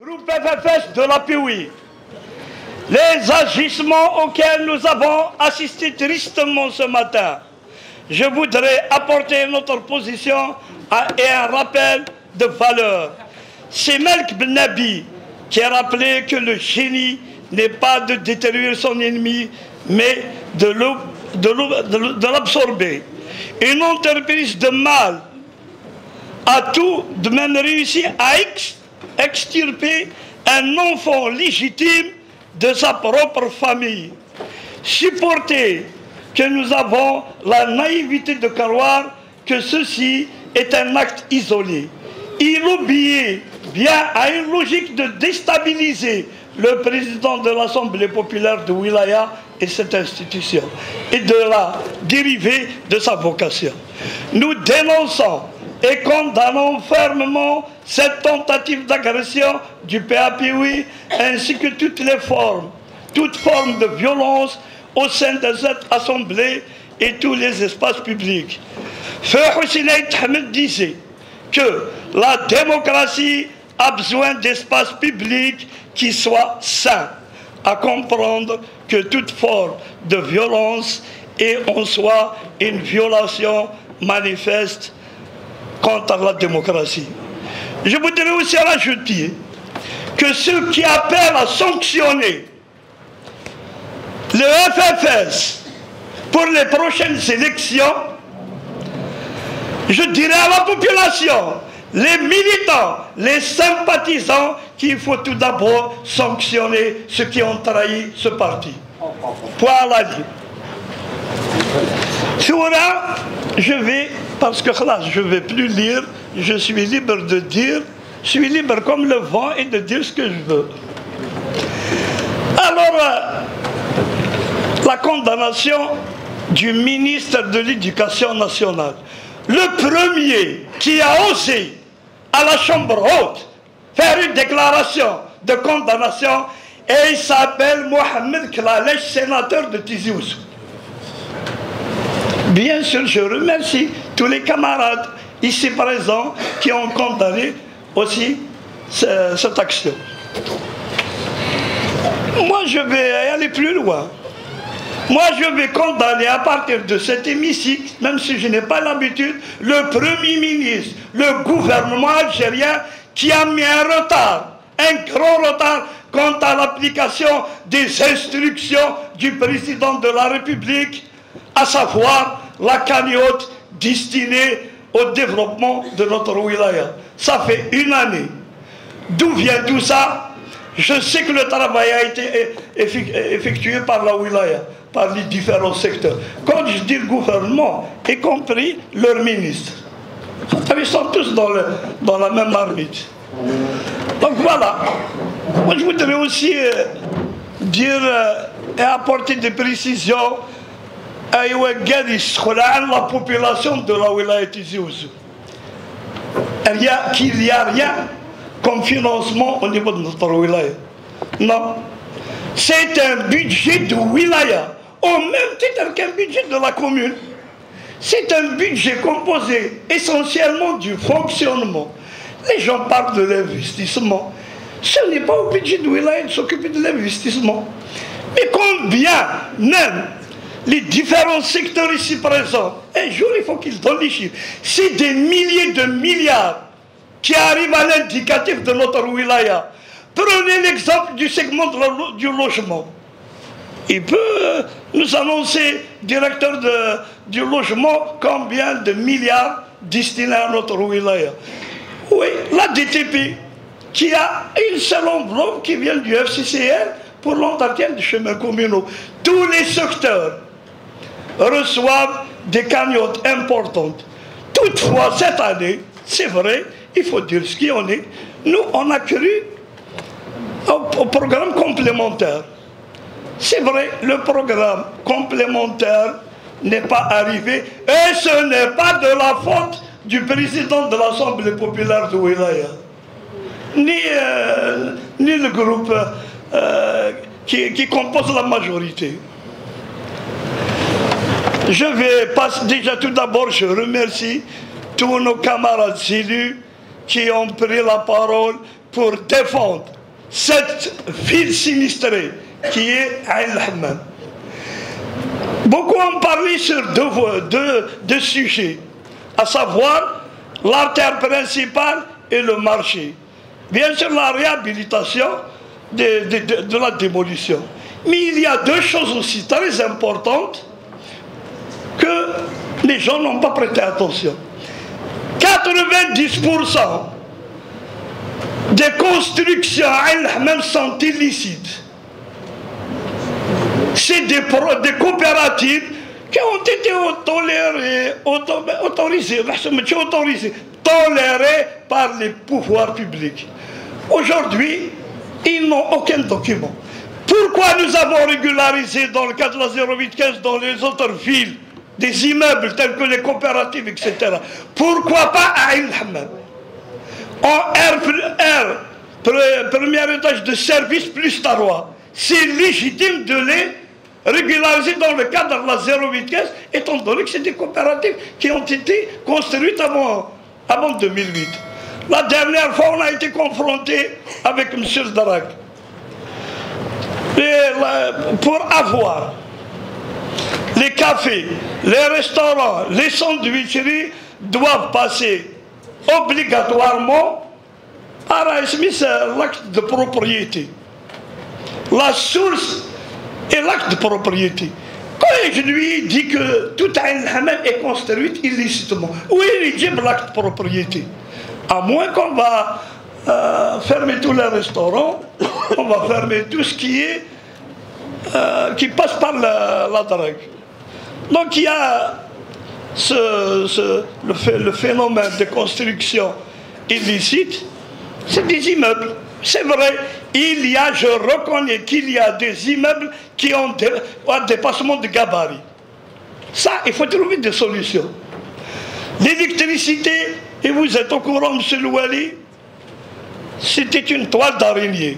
Groupe FFS de la PUI, les agissements auxquels nous avons assisté tristement ce matin, je voudrais apporter notre position et un rappel de valeur. C'est Melk Ben Nabi qui a rappelé que le génie n'est pas de détruire son ennemi, mais de l'absorber. Une entreprise de mal a tout de même réussi à extirper un enfant légitime de sa propre famille. Supporter que nous avons la naïveté de croire que ceci est un acte isolé. Il obéit bien à une logique de déstabiliser le président de l'Assemblée populaire de Wilaya et cette institution, et de la dériver de sa vocation. Nous dénonçons et condamnons fermement cette tentative d'agression du PAPUI ainsi que toute forme de violence au sein de cette assemblée et tous les espaces publics. Feu Hussein Ahmed disait que la démocratie a besoin d'espaces publics qui soient sains, à comprendre que toute forme de violence est en soi une violation manifeste contre la démocratie. Je voudrais aussi rajouter que ceux qui appellent à sanctionner le FFS pour les prochaines élections, je dirais à la population, les militants, les sympathisants, qu'il faut tout d'abord sanctionner ceux qui ont trahi ce parti. Point à la ligne. Sur là, je vais, parce que là, je ne vais plus lire, je suis libre de dire, je suis libre comme le vent et de dire ce que je veux. Alors, la condamnation du ministre de l'Éducation nationale, le premier qui a osé à la Chambre haute faire une déclaration de condamnation, et il s'appelle Mohamed Klalech, sénateur de Tizi Ouzou. Bien sûr, je remercie tous les camarades ici présents qui ont condamné aussi cette action. Moi, je vais aller plus loin. Moi, je vais condamner à partir de cet hémicycle, même si je n'ai pas l'habitude, le Premier ministre, le gouvernement algérien qui a mis un retard, un gros retard quant à l'application des instructions du président de la République, à savoir la cagnotte destinée au développement de notre wilaya. Ça fait une année. D'où vient tout ça? Je sais que le travail a été effectué par la wilaya, par les différents secteurs. Quand je dis le gouvernement, y compris leur ministre. Ils sont tous dans la même marmite. Donc voilà. Moi je voudrais aussi dire et apporter des précisions à la population de la wilaya Tizi Ouzou. Qu'il n'y a rien comme financement au niveau de notre wilaya. Non. C'est un budget de wilaya, au même titre qu'un budget de la commune. C'est un budget composé essentiellement du fonctionnement. Les gens parlent de l'investissement. Ce n'est pas au budget de wilaya de s'occuper de l'investissement. Mais combien même les différents secteurs ici présents, un jour il faut qu'ils donnent les chiffres. C'est des milliers de milliards qui arrivent à l'indicatif de notre wilaya. Prenez l'exemple du segment du logement. Il peut nous annoncer, directeur du logement, combien de milliards destinés à notre wilaya. Oui, la DTP, qui a une seule enveloppe qui vient du FCCL pour l'entretien des chemins communaux. Tous les secteurs reçoivent des cagnottes importantes. Toutefois, cette année, c'est vrai, il faut dire ce qu'il en est, nous, on a cru au programme complémentaire. C'est vrai, le programme complémentaire n'est pas arrivé, et ce n'est pas de la faute du président de l'Assemblée populaire de Wilaya, ni le groupe qui compose la majorité. Je vais passer, déjà tout d'abord, je remercie tous nos camarades élus qui ont pris la parole pour défendre cette ville sinistrée qui est Ain el-Hammam. Beaucoup ont parlé sur deux sujets, à savoir l'artère principale et le marché. Bien sûr, la réhabilitation de la démolition. Mais il y a deux choses aussi très importantes que les gens n'ont pas prêté attention. 90% des constructions à Ain el-Hammam sont illicites. C'est des coopératives qui ont été autorisées par les pouvoirs publics. Aujourd'hui, ils n'ont aucun document. Pourquoi nous avons régularisé dans le cadre de la 0815 dans les autres villes des immeubles tels que les coopératives, etc. Pourquoi pas à Ain el-Hammam? En premier étage de service plus taroir. C'est légitime de les régularisés dans le cadre de la 0815, étant donné que c'est des coopératives qui ont été construites avant 2008. La dernière fois, on a été confronté avec M. Darak. Pour avoir les cafés, les restaurants, les sandwicheries doivent passer obligatoirement par l'acte de propriété. La source et l'acte de propriété. Quand je lui ai dit que tout Ain el-Hammam est construite illicitement, oui, il dit l'acte de propriété. À moins qu'on va fermer tous les restaurants, on va fermer tout ce qui passe par la drague. Donc il y a le phénomène de construction illicite, c'est des immeubles. C'est vrai, je reconnais qu'il y a des immeubles qui ont un dépassement de gabarit. Ça, il faut trouver des solutions. L'électricité, et vous êtes au courant, M. Louali, c'était une toile d'araignée.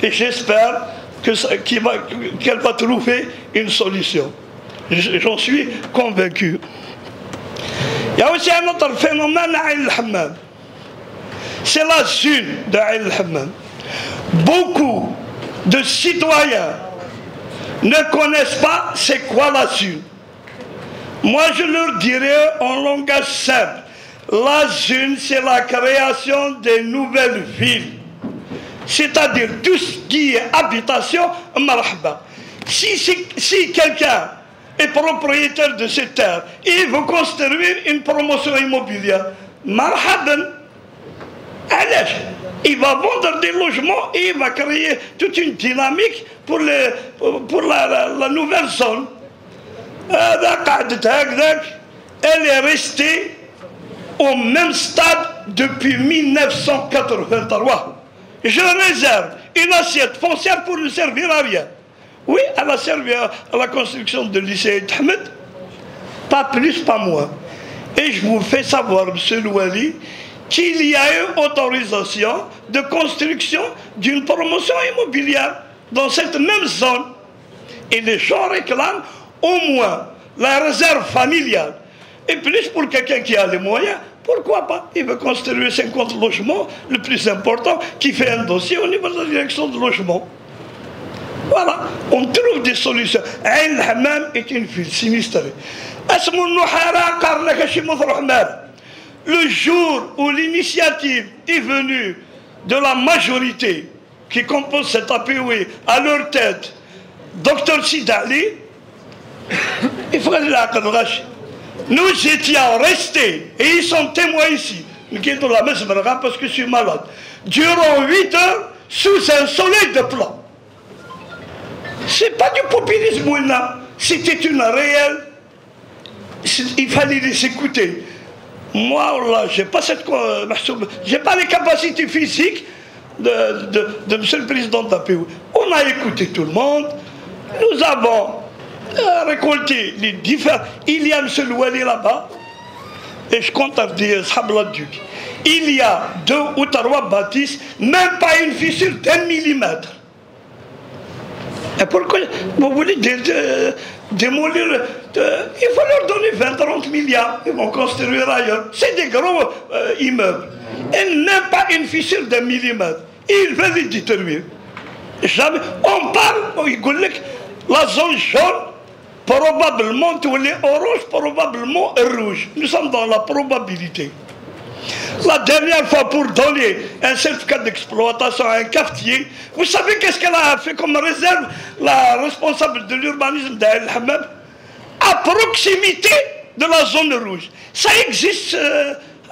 Et j'espère qu'elle va trouver une solution. J'en suis convaincu. Il y a aussi un autre phénomène à Ain el-Hammam. C'est la zone de Ain el-Hammam. Beaucoup de citoyens ne connaissent pas c'est quoi la zone. Moi, je leur dirais en langage simple, la zone, c'est la création des nouvelles villes. C'est-à-dire tout ce qui est habitation, marhaba. Si quelqu'un est propriétaire de cette terre et il veut construire une promotion immobilière, marhaban, il va vendre des logements et il va créer toute une dynamique pour la nouvelle zone. Elle est restée au même stade depuis 1983. Je réserve une assiette foncière pour ne servir à rien. Oui, elle a servi à la construction de lycée Ahmed, pas plus, pas moins. Et je vous fais savoir, M. Louali, qu'il y a eu autorisation de construction d'une promotion immobilière dans cette même zone. Et les gens réclament au moins la réserve familiale. Et plus pour quelqu'un qui a les moyens, pourquoi pas? Il veut construire 50 logements, le plus important, qui fait un dossier au niveau de la direction de logement. Voilà, on trouve des solutions. Ain el-Hammam est une ville sinistrée. Le jour où l'initiative est venue de la majorité qui compose cet APOI, à leur tête, Dr Sidali, il faut aller à Kadrach. Nous étions restés, et ils sont témoins ici, parce que je suis malade, durant 8 heures sous un soleil de plomb. C'est pas du populisme, c'était une réelle. Il fallait les écouter. Moi, j'ai pas les capacités physiques de M. le Président de la PO. On a écouté tout le monde. Nous avons récolté les différents. Il y a M. Louali là-bas, et je compte à dire Sabladuc. Il y a 2 ou 3 bâtisses, même pas une fissure d'1 millimètre. Et pourquoi vous voulez démolir il faut leur donner 20-30 milliards, ils vont construire ailleurs. C'est des gros immeubles. Et même pas une fissure d'1 millimètre. ils veulent les détruire. Jamais. On parle, la zone jaune, probablement, tous les orange, probablement rouge. Nous sommes dans la probabilité. La dernière fois, pour donner un certificat d'exploitation à un cafetier, vous savez qu'est-ce qu'elle a fait comme réserve, la responsable de l'urbanisme d'Aïn Hammam, à proximité de la zone rouge. Ça existe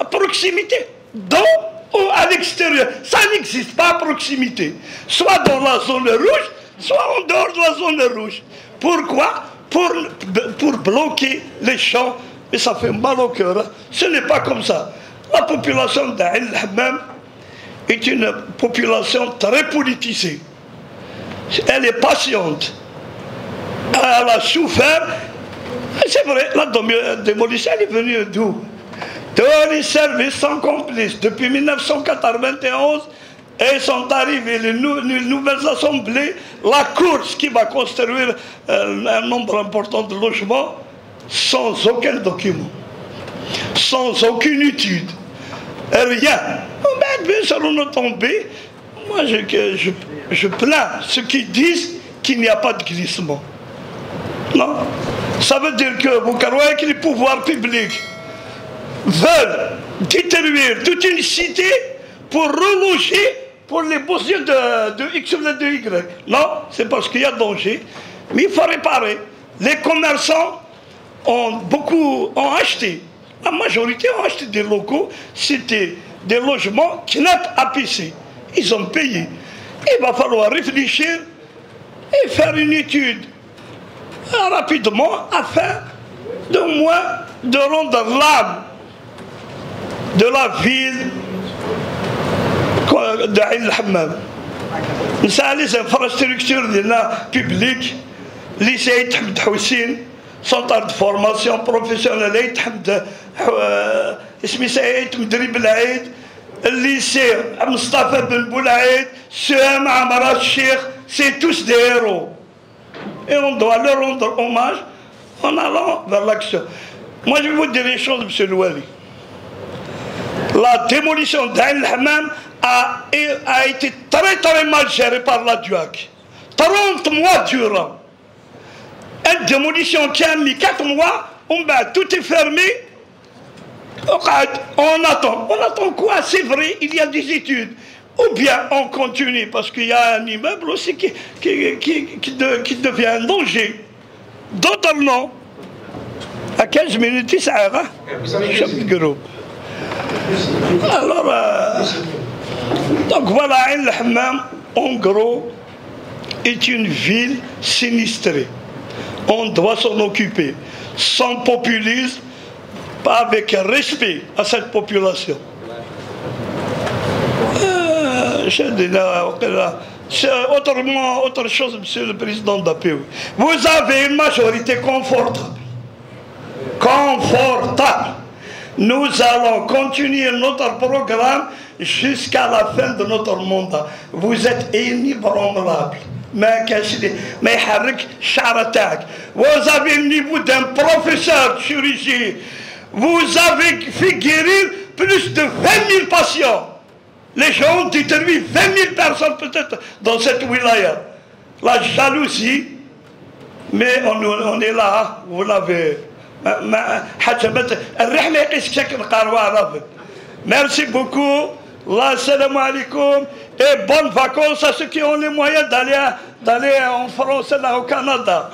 à proximité, ou à l'extérieur. Ça n'existe pas à proximité. Soit dans la zone rouge, soit en dehors de la zone rouge. Pourquoi? Pour bloquer les champs. Et ça fait mal au cœur. Hein. Ce n'est pas comme ça. La population d'Aïn Hammam est une population très politisée. Elle est patiente. Elle a souffert. C'est vrai, la démolition elle est venue d'où? Tous les services sont complices. Depuis 1991, et sont arrivées les nouvelles assemblées, la course qui va construire un nombre important de logements sans aucun document, sans aucune étude, rien. Bien sûr, on est tombé. Moi, je plains ceux qui disent qu'il n'y a pas de glissement. Non. Ça veut dire que vous croyez que les pouvoirs publics veulent détruire toute une cité pour reloger pour les besoins de X ou de Y. Non, c'est parce qu'il y a danger. Mais il faut réparer. Les commerçants ont acheté. La majorité ont acheté des locaux. C'était des logements KNAP APC. Ils ont payé. Il va falloir réfléchir et faire une étude rapidement afin de moins de rendre l'âme de la ville d'Aïn Hammam. Les infrastructures publiques, lycée Tahmed Houssine, centre de formation professionnelle lycée Mustafa Ben Boulaïd, Suam Amara Cheikh, c'est tous des héros. Et on doit leur rendre hommage en allant vers l'action. Moi, je vais vous dire une chose, M. Louali. La démolition d'Aïn Hammam a été très très mal gérée par la DUAC. 30 mois durant. Une démolition qui a mis 4 mois, tout est fermé. On attend. On attend quoi? C'est vrai, il y a des études. Ou bien on continue, parce qu'il y a un immeuble aussi qui devient un danger. D'autres non. À 15 minutes, ça ira. Chef de groupe. Alors, donc voilà, Aïn Hammam, en gros, est une ville sinistrée. On doit s'en occuper, sans populisme, pas avec respect à cette population. Autre chose, Monsieur le Président d'APO. Vous avez une majorité confortable. Confortable. Nous allons continuer notre programme jusqu'à la fin de notre mandat. Vous êtes inébranlable. Vous avez le niveau d'un professeur de chirurgie. Vous avez fait guérir plus de 20 000 patients. Les gens ont détruit 20 000 personnes peut-être dans cette wilaya. La jalousie, mais on est là, vous l'avez. Merci beaucoup. Assalamu alaikum et bonnes vacances à ceux qui ont les moyens d'aller en France et là au Canada.